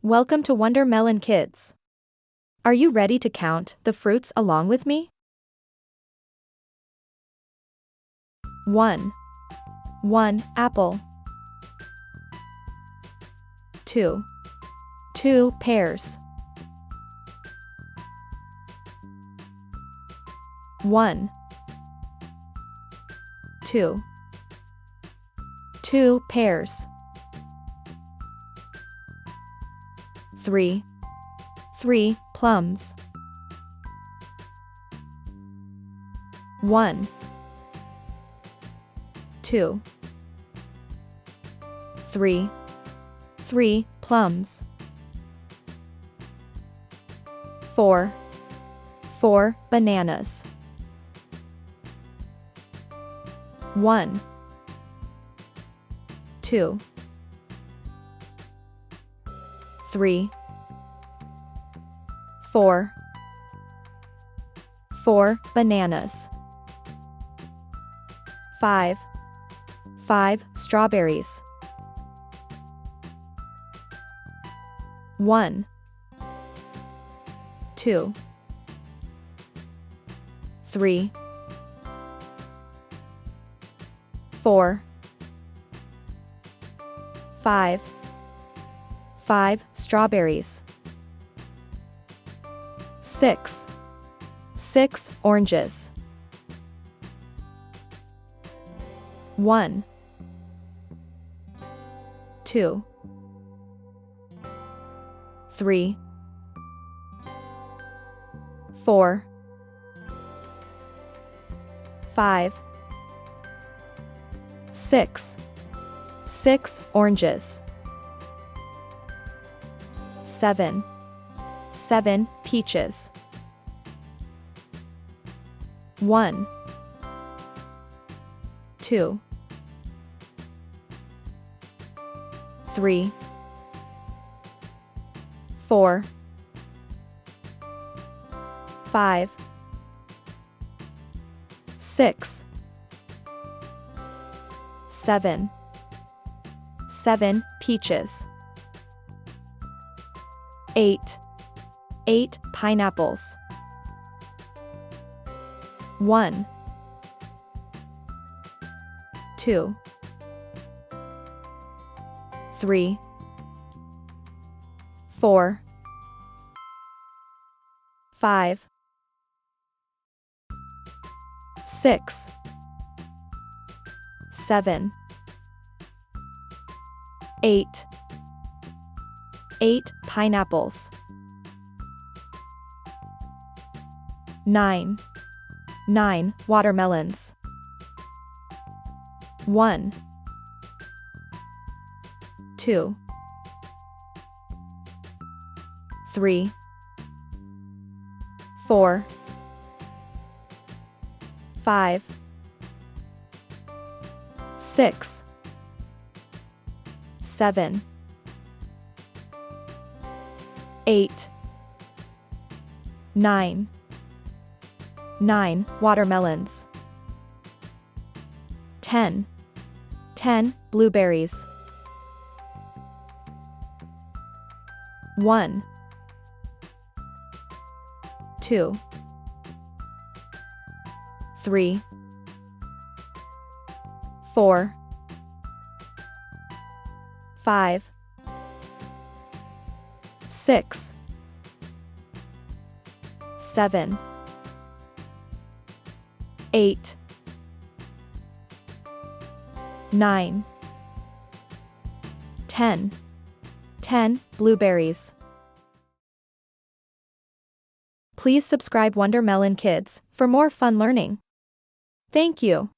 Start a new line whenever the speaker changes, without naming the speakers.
Welcome to Wonder Melon Kids. Are you ready to count the fruits along with me? 1. 1 apple. 2. 2 pears. 1. 2. 2 pears. 3. 3 plums. 1. 2. 3. 3 plums. 4. 4 bananas. 1. 2. 3. 4. 4 bananas. 5. 5 strawberries. 1. 2. 3. 4. 5. 5 strawberries. 6. 6 oranges. 1. 2. 3. 4. 5. 6. 6 oranges. 7. 7 peaches. 1. 2. 3. 4. 5. 6. 7. 7 peaches. 8. 8 pineapples. 1. 2. 3. 4. 5. 6. 7. 8. 8 pineapples. 9. 9 watermelons. 1. 2. 3. 4. 5. 6. 7. 8. 9. 9 watermelons. 10. 10 blueberries. 1. 2. 3. 4. 5. 6. 7. 8. 9. 10. 10 blueberries. Please subscribe Wonder Melon Kids for more fun learning. Thank you.